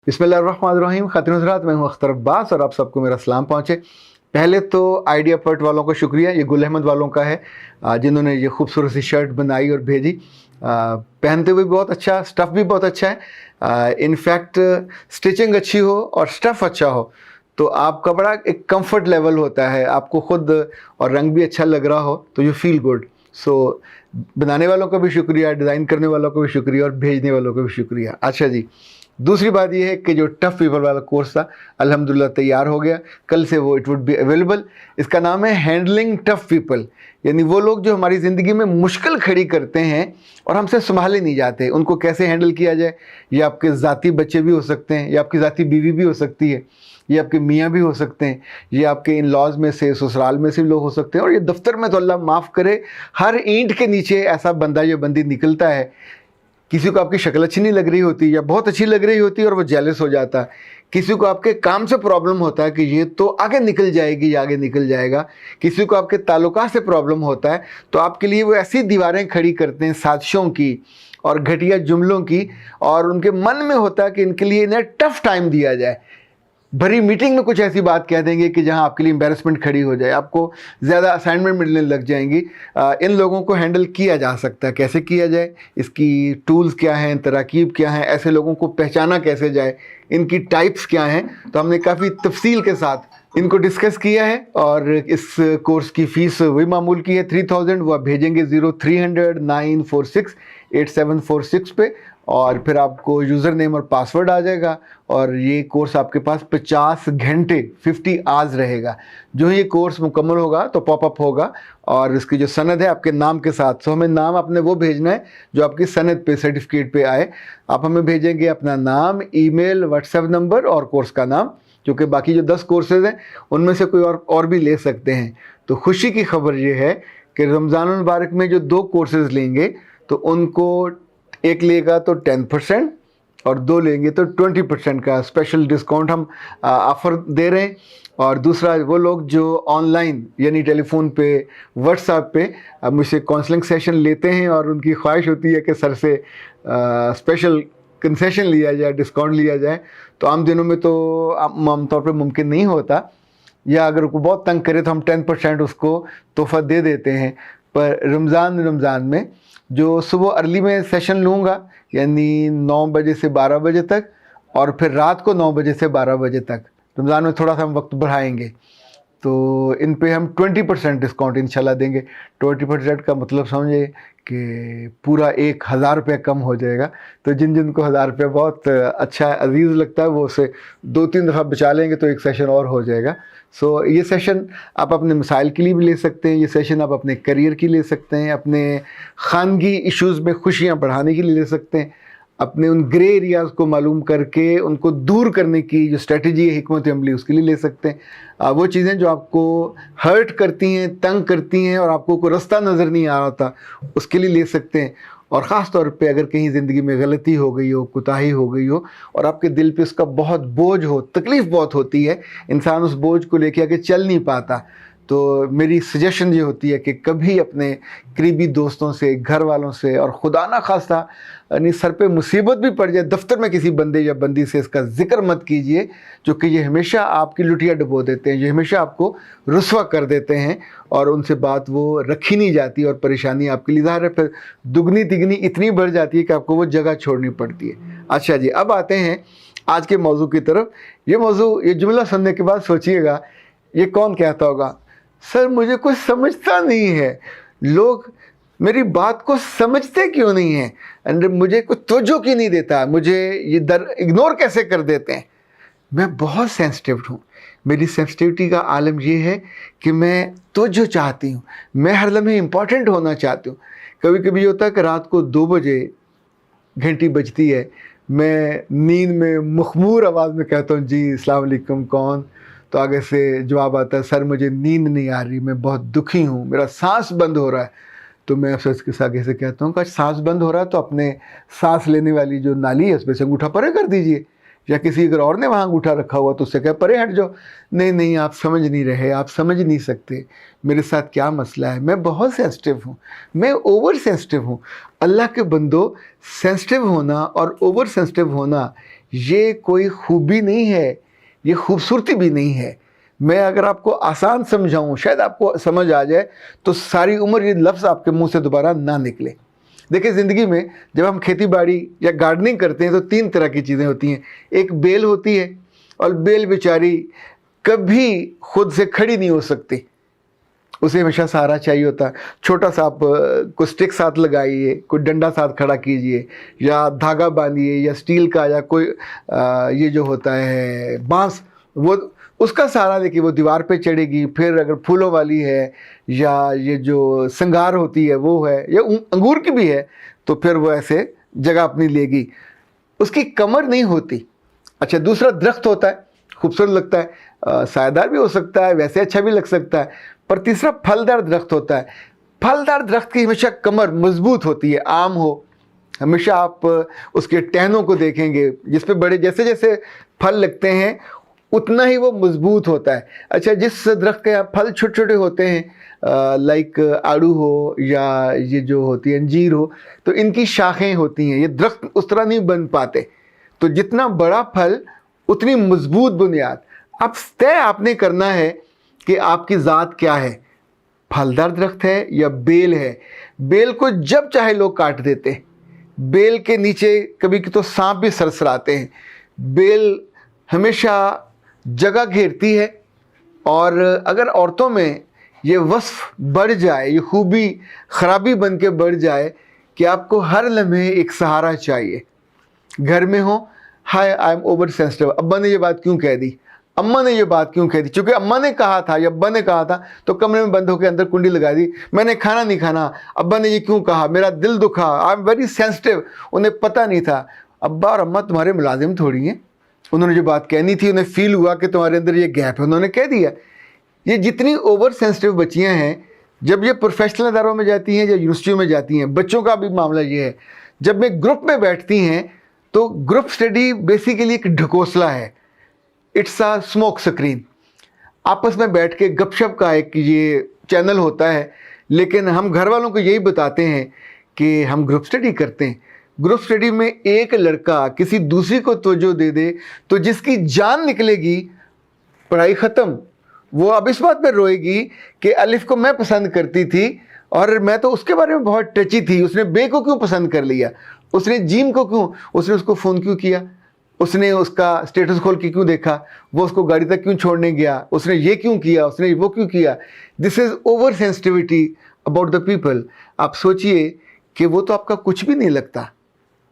बिस्मिल्लाहिर्रहमानिर्रहीम। खातिन हज़रात, मैं हूँ अख्तर अब्बास और आप सबको मेरा सलाम पहुँचे। पहले तो आइडिया पर्ट वालों को शुक्रिया, ये गुल अहमद वालों का है जिन्होंने ये खूबसूरत सी शर्ट बनाई और भेजी। पहनते हुए बहुत अच्छा, स्टफ़ भी बहुत अच्छा है। इनफैक्ट स्टिचिंग अच्छी हो और स्टफ़ अच्छा हो तो आपका बड़ा एक कंफर्ट लेवल होता है, आपको खुद, और रंग भी अच्छा लग रहा हो तो यू फील गुड। सो बनाने वालों का भी शुक्रिया, डिज़ाइन करने वालों को भी शुक्रिया और भेजने वालों को भी शुक्रिया। अच्छा जी, दूसरी बात यह है कि जो टफ़ पीपल वाला कोर्स था अल्हम्दुलिल्लाह तैयार हो गया, कल से वो इट वुड बी अवेलेबल। इसका नाम है हैंडलिंग टफ़ पीपल, यानी वो लोग जो हमारी ज़िंदगी में मुश्किल खड़ी करते हैं और हमसे संभाले नहीं जाते, उनको कैसे हैंडल किया जाए। ये आपके ज़ाती बच्चे भी हो सकते हैं, ये आपकी ज़ाती बीवी भी हो सकती है, ये आपके मियाँ भी हो सकते हैं, ये आपके इन लॉज में से, ससुराल में से भी लोग हो सकते हैं, और ये दफ्तर में तो अल्लाह माफ़ करे हर ईंट के नीचे ऐसा बंदा या बंदी निकलता है। किसी को आपकी शक्ल अच्छी नहीं लग रही होती या बहुत अच्छी लग रही होती है और वो जेलस हो जाता है। किसी को आपके काम से प्रॉब्लम होता है कि ये तो आगे निकल जाएगी या आगे निकल जाएगा। किसी को आपके ताल्लुकात से प्रॉब्लम होता है तो आपके लिए वो ऐसी दीवारें खड़ी करते हैं साजिशों की और घटिया जुमलों की, और उनके मन में होता है कि इनके लिए इन्हें टफ टाइम दिया जाए। भरी मीटिंग में कुछ ऐसी बात कह देंगे कि जहां आपके लिए एम्बेरसमेंट खड़ी हो जाए, आपको ज़्यादा असाइनमेंट मिलने लग जाएंगी। इन लोगों को हैंडल किया जा सकता है, कैसे किया जाए, इसकी टूल्स क्या हैं, तराकीब क्या हैं, ऐसे लोगों को पहचाना कैसे जाए, इनकी टाइप्स क्या हैं, तो हमने काफ़ी तफसील के साथ इनको डिस्कस किया है। और इस कोर्स की फ़ीस वही मामूल की है 3000, वो आप भेजेंगे 0300 946 8746 पे, और फिर आपको यूज़र नेम और पासवर्ड आ जाएगा। और ये कोर्स आपके पास 50 घंटे 50 आवर्स रहेगा। जो ये कोर्स मुकम्मल होगा तो पॉपअप होगा और इसकी जो सनद है आपके नाम के साथ, तो हमें नाम आपने वो भेजना है जो आपकी सनद पे, सर्टिफिकेट पे आए। आप हमें भेजेंगे अपना नाम, ईमेल, व्हाट्सएप नंबर और कोर्स का नाम, क्योंकि बाकी जो 10 कोर्सेज हैं उनमें से कोई और भी ले सकते हैं। तो खुशी की खबर ये है कि रमज़ान मुबारक में जो 2 कोर्सेज लेंगे तो उनको एक लेगा तो 10% और 2 लेंगे तो 20% का स्पेशल डिस्काउंट हम ऑफ़र दे रहे हैं। और दूसरा, वो लोग जो ऑनलाइन यानी टेलीफोन पे, व्हाट्सएप पे मुझसे काउंसलिंग सेशन लेते हैं और उनकी ख्वाहिश होती है कि सर से स्पेशल कंसेशन लिया जाए, डिस्काउंट लिया जाए, तो आम दिनों में तो आमतौर पर मुमकिन नहीं होता, या अगर वो बहुत तंग करे तो हम 10% उसको तोहफ़ा दे देते हैं। पर रमज़ान में जो सुबह अर्ली में सेशन लूँगा, यानी 9 बजे से 12 बजे तक, और फिर रात को 9 बजे से 12 बजे तक, रमज़ान में थोड़ा सा हम वक्त बढ़ाएंगे, तो इन पे हम 20% डिस्काउंट इंशाल्लाह देंगे। 20% का मतलब समझे कि पूरा 1000 रुपये कम हो जाएगा। तो जिन जिन को 1000 रुपये बहुत अच्छा अजीज़ लगता है वो उसे 2-3 दफ़ा बचा लेंगे तो एक सेशन और हो जाएगा। सो ये सेशन आप अपने मसाइल के लिए भी ले सकते हैं, ये सेशन आप अपने करियर के लिए ले सकते हैं, अपने ख़ानगी इश्यूज़ में खुशियाँ बढ़ाने के लिए ले सकते हैं, अपने उन ग्रे एरियाज़ को मालूम करके उनको दूर करने की जो स्ट्रेटजी है, हिकमत अमली, उसके लिए ले सकते हैं। वो चीज़ें जो आपको हर्ट करती हैं, तंग करती हैं और आपको कोई रास्ता नज़र नहीं आ रहा था, उसके लिए ले सकते हैं। और ख़ास तौर पे अगर कहीं ज़िंदगी में गलती हो गई हो, कोताही हो गई हो और आपके दिल पे उसका बहुत बोझ हो, तकलीफ़ बहुत होती है, इंसान उस बोझ को लेके आगे चल नहीं पाता, तो मेरी सजेशन ये होती है कि कभी अपने करीबी दोस्तों से, घर वालों से, और खुदा ना खास्ता यानी सर पे मुसीबत भी पड़ जाए, दफ्तर में किसी बंदे या बंदी से इसका ज़िक्र मत कीजिए, जो कि ये हमेशा आपकी लुटिया डुबो देते हैं, ये हमेशा आपको रुस्वा कर देते हैं और उनसे बात वो रखी नहीं जाती और परेशानी आपके लिए ज़ाहिर है फिर दुगनी तिगनी इतनी बढ़ जाती है कि आपको वो जगह छोड़नी पड़ती है। अच्छा जी, अब आते हैं आज के मौजू की तरफ। ये मौजू, ये जुमला सुनने के बाद सोचिएगा, ये कौन कहता होगा, सर मुझे कुछ समझता नहीं है, लोग मेरी बात को समझते क्यों नहीं हैं, एंड मुझे कुछ तवज्जो क्यों नहीं देता, मुझे ये इग्नोर कैसे कर देते हैं। मैं बहुत सेंसिटिव हूँ, मेरी सेंसिटिविटी का आलम ये है कि मैं तवज्जो चाहती हूँ, मैं हर लम्हे इम्पॉर्टेंट होना चाहती हूँ। कभी कभी ये होता है कि रात को 2 बजे घंटी बजती है, मैं नींद में मखमूर आवाज़ में कहता हूँ, जी अस्सलाम वालेकुम, कौन? तो आगे से जवाब आता है, सर मुझे नींद नहीं आ रही, मैं बहुत दुखी हूँ, मेरा सांस बंद हो रहा है। तो मैं अफसोस के आगे से कहता हूँ कि सांस बंद हो रहा है तो अपने सांस लेने वाली जो नाली है उस पर से अंगूठा परे कर दीजिए, या किसी अगर और ने वहाँ अंगूठा रखा हुआ तो उससे कहे परे हट जाओ। नहीं, आप समझ नहीं रहे, आप समझ नहीं सकते मेरे साथ क्या मसला है। मैं बहुत सेंसिटिव हूँ, मैं ओवर सेंसिटिव हूँ। अल्लाह के बंदो, सेंसिटिव होना और ओवर सेंसिटिव होना ये कोई खूबी नहीं है, ये खूबसूरती भी नहीं है। मैं अगर आपको आसान समझाऊं, शायद आपको समझ आ जाए, तो सारी उम्र ये लफ्ज़ आपके मुंह से दोबारा ना निकले। देखिए, ज़िंदगी में जब हम खेती बाड़ी या गार्डनिंग करते हैं तो 3 तरह की चीज़ें होती हैं। एक बेल होती है, और बेल बेचारी कभी खुद से खड़ी नहीं हो सकती, उसे हमेशा सहारा चाहिए होता है। छोटा सा आप कोई स्टिक साथ लगाइए, कोई डंडा साथ खड़ा कीजिए, या धागा बांधिए, या स्टील का, या कोई ये जो होता है बांस, वो उसका सहारा लेके वो दीवार पे चढ़ेगी। फिर अगर फूलों वाली है, या ये जो संगार होती है वो है, या अंगूर की भी है, तो फिर वो ऐसे जगह अपनी लेगी, उसकी कमर नहीं होती। अच्छा, दूसरा दरख्त होता है, खूबसूरत लगता है, सायेदार भी हो सकता है, वैसे अच्छा भी लग सकता है। पर तीसरा फलदार दरख्त होता है। फलदार दरख्त की हमेशा कमर मजबूत होती है। आम हो, हमेशा आप उसके टहनों को देखेंगे, जिस पे बड़े जैसे जैसे फल लगते हैं उतना ही वो मजबूत होता है। अच्छा, जिस दरख्त के फल छोटे छोटे होते हैं, लाइक आड़ू हो, या ये जो होती है अंजीर हो, तो इनकी शाखें होती हैं, ये दरख्त उस तरह नहीं बन पाते। तो जितना बड़ा फल उतनी मजबूत बुनियाद। अब तय आपने करना है कि आपकी ज़ात क्या है, फलदार दरख्त है या बेल है। बेल को जब चाहे लोग काट देते, बेल के नीचे कभी तो सांप भी सरसराते हैं। बेल हमेशा जगह घेरती है, और अगर औरतों में ये वस्फ बढ़ जाए, ये खूबी खराबी बन के बढ़ जाए कि आपको हर लम्हे एक सहारा चाहिए। घर में हो, हाय आई एम ओवर सेंसिटिव, अब्बा ने ये बात क्यों कह दी, अम्मा ने ये बात क्यों कह दी, चूंकि अम्मा ने कहा था या अब्बा ने कहा था, तो कमरे में बंद होकर अंदर कुंडी लगा दी, मैंने खाना नहीं खाना, अब्बा ने ये क्यों कहा, मेरा दिल दुखा, आई एम वेरी सेंसिटिव। उन्हें पता नहीं था, अब्बा और अम्मा तुम्हारे मुलाजिम थोड़ी हैं, उन्होंने जो बात कहनी थी, उन्हें फील हुआ कि तुम्हारे अंदर ये गैप है, उन्होंने कह दिया। ये जितनी ओवर सेंसिटिव बच्चियाँ हैं, जब ये प्रोफेशनल इदारों में जाती हैं या यूनिवर्सिटियों में जाती हैं, बच्चों का भी मामला ये है, जब वे ग्रुप में बैठती हैं तो ग्रुप स्टडी बेसिकली एक ढकोसला है, इट्स अ स्मोक स्क्रीन। आपस में बैठ के गपशप का एक ये चैनल होता है, लेकिन हम घर वालों को यही बताते हैं कि हम ग्रुप स्टडी करते हैं। ग्रुप स्टडी में एक लड़का किसी दूसरी को तवज्जो दे दे तो जिसकी जान निकलेगी, पढ़ाई ख़त्म। वो अब इस बात पर रोएगी कि अलिफ को मैं पसंद करती थी और मैं तो उसके बारे में बहुत टची थी, उसने बे को क्यों पसंद कर लिया, उसने जीम को क्यों, उसने उसको फ़ोन क्यों किया, उसने उसका स्टेटस खोल के क्यों देखा, वो उसको गाड़ी तक क्यों छोड़ने गया, उसने ये क्यों किया, उसने वो क्यों किया। This is over sensitivity about the people. आप सोचिए कि वो तो आपका कुछ भी नहीं लगता,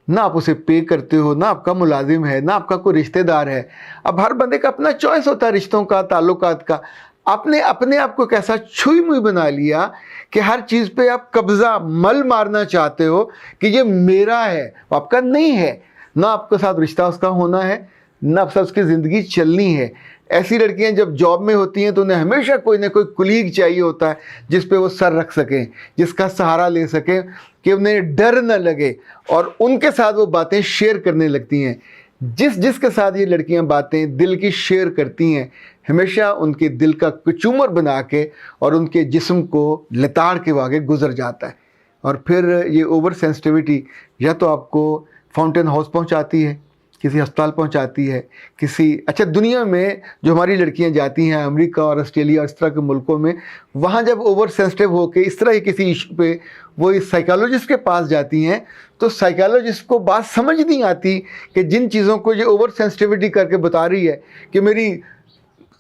ना आप उसे पे करते हो, ना आपका मुलाजिम है, ना आपका कोई रिश्तेदार है। अब हर बंदे का अपना चॉइस होता है रिश्तों का, ताल्लुकात का। आपने अपने आप को कैसा छुई मुई बना लिया कि हर चीज़ पे आप कब्ज़ा मल मारना चाहते हो कि ये मेरा है, वो आपका नहीं है। ना आपके साथ रिश्ता उसका होना है, ना आपके साथ उसकी ज़िंदगी चलनी है। ऐसी लड़कियां जब जॉब में होती हैं तो उन्हें हमेशा कोई ना कोई कुलीग चाहिए होता है जिस पे वो सर रख सकें, जिसका सहारा ले सकें, कि उन्हें डर न लगे, और उनके साथ वो बातें शेयर करने लगती हैं। जिसके साथ ये लड़कियां बातें दिल की शेयर करती हैं, हमेशा उनके दिल का कचूमर बना के और उनके जिस्म को लताड़ के आगे गुजर जाता है। और फिर ये ओवर सेंसिटिविटी या तो आपको फाउंटेन हाउस पहुंचाती है, किसी अस्पताल पहुंचाती है, किसी अच्छा दुनिया में जो हमारी लड़कियां जाती हैं अमेरिका और ऑस्ट्रेलिया और इस तरह के मुल्कों में, वहाँ जब ओवर सेंसिटिव होकर इस तरह के किसी इशू पे वो इस साइकोलॉजिस्ट के पास जाती हैं तो साइकोलॉजिस्ट को बात समझ नहीं आती कि जिन चीज़ों को ये ओवर सेंसिटिविटी करके बता रही है कि मेरी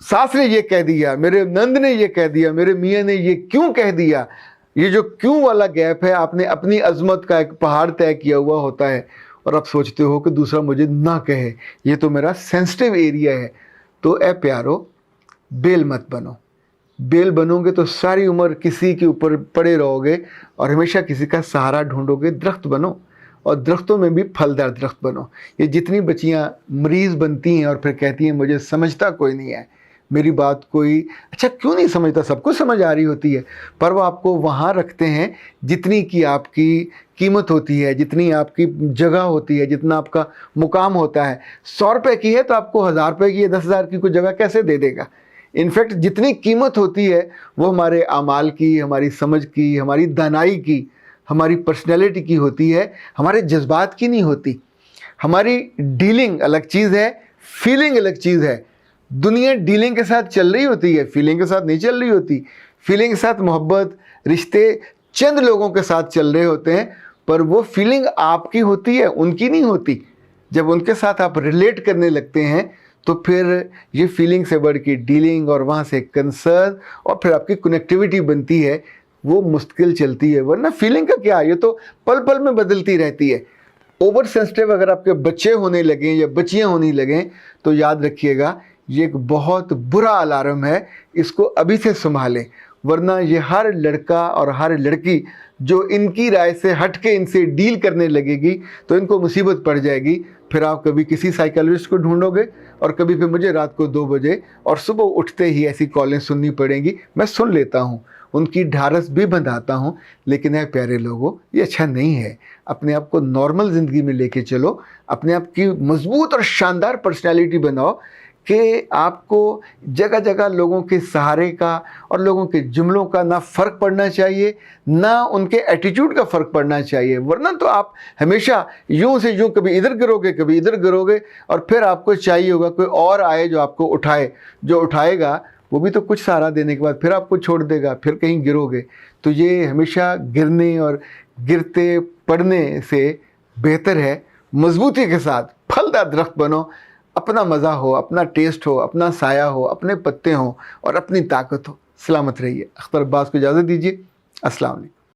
सास ने ये कह दिया, मेरे नंद ने ये कह दिया, मेरे मियाँ ने ये क्यों कह दिया। ये जो क्यों वाला गैप है, आपने अपनी अजमत का एक पहाड़ तय किया हुआ होता है और आप सोचते हो कि दूसरा मुझे ना कहे, ये तो मेरा सेंसिटिव एरिया है। तो ए प्यारो, बेल मत बनो। बेल बनोगे तो सारी उम्र किसी के ऊपर पड़े रहोगे और हमेशा किसी का सहारा ढूंढोगे। दरख्त बनो, और दरख्तों में भी फलदार दरख्त बनो। ये जितनी बच्चियाँ मरीज़ बनती हैं और फिर कहती हैं मुझे समझता कोई नहीं है, मेरी बात कोई अच्छा क्यों नहीं समझता, सबको समझ आ रही होती है, पर वो आपको वहाँ रखते हैं जितनी की आपकी कीमत होती है, जितनी आपकी जगह होती है, जितना आपका मुकाम होता है। 100 रुपये की है तो आपको 1000 रुपये की या 10,000 की कोई जगह कैसे दे देगा। इनफैक्ट जितनी कीमत होती है वो हमारे आमाल की, हमारी समझ की, हमारी दानाई की, हमारी पर्सनैलिटी की होती है, हमारे जज्बात की नहीं होती। हमारी डीलिंग अलग चीज़ है, फीलिंग अलग चीज़ है। दुनिया डीलिंग के साथ चल रही होती है, फीलिंग के साथ नहीं चल रही होती। फीलिंग के साथ मोहब्बत, रिश्ते चंद लोगों के साथ चल रहे होते हैं, पर वो फीलिंग आपकी होती है, उनकी नहीं होती। जब उनके साथ आप रिलेट करने लगते हैं तो फिर ये फीलिंग से बढ़ के डीलिंग और वहाँ से कंसर्न और फिर आपकी कनेक्टिविटी बनती है, वो मुश्किल चलती है। वरना फीलिंग का क्या, ये तो पल पल में बदलती रहती है। ओवर सेंसिटिव अगर आपके बच्चे होने लगें या बच्चियाँ होने लगें तो याद रखिएगा ये एक बहुत बुरा अलार्म है, इसको अभी से संभालें। वरना ये हर लड़का और हर लड़की जो इनकी राय से हट के इनसे डील करने लगेगी तो इनको मुसीबत पड़ जाएगी। फिर आप कभी किसी साइकोलॉजिस्ट को ढूंढोगे और कभी फिर मुझे रात को 2 बजे और सुबह उठते ही ऐसी कॉलें सुननी पड़ेंगी। मैं सुन लेता हूँ, उनकी ढारस भी बंधाता हूँ, लेकिन है प्यारे लोगों, ये अच्छा नहीं है। अपने आप को नॉर्मल ज़िंदगी में लेके चलो, अपने आप की मजबूत और शानदार पर्सनैलिटी बनाओ कि आपको जगह जगह लोगों के सहारे का और लोगों के जुमलों का ना फ़र्क पड़ना चाहिए, ना उनके एटीट्यूड का फ़र्क पड़ना चाहिए। वरना तो आप हमेशा यूं से यूं कभी इधर गिरोगे कभी इधर गिरोगे, और फिर आपको चाहिए होगा कोई और आए जो आपको उठाए। जो उठाएगा वो भी तो कुछ सहारा देने के बाद फिर आपको छोड़ देगा, फिर कहीं गिरोगे। तो ये हमेशा गिरने और गिरते पड़ने से बेहतर है मजबूती के साथ फलदार दरख्त बनो। अपना मज़ा हो, अपना टेस्ट हो, अपना साया हो, अपने पत्ते हों और अपनी ताकत हो। सलामत रहिए। अख्तर अब्बास को इजाज़त दीजिए। अस्सलाम वालेकुम।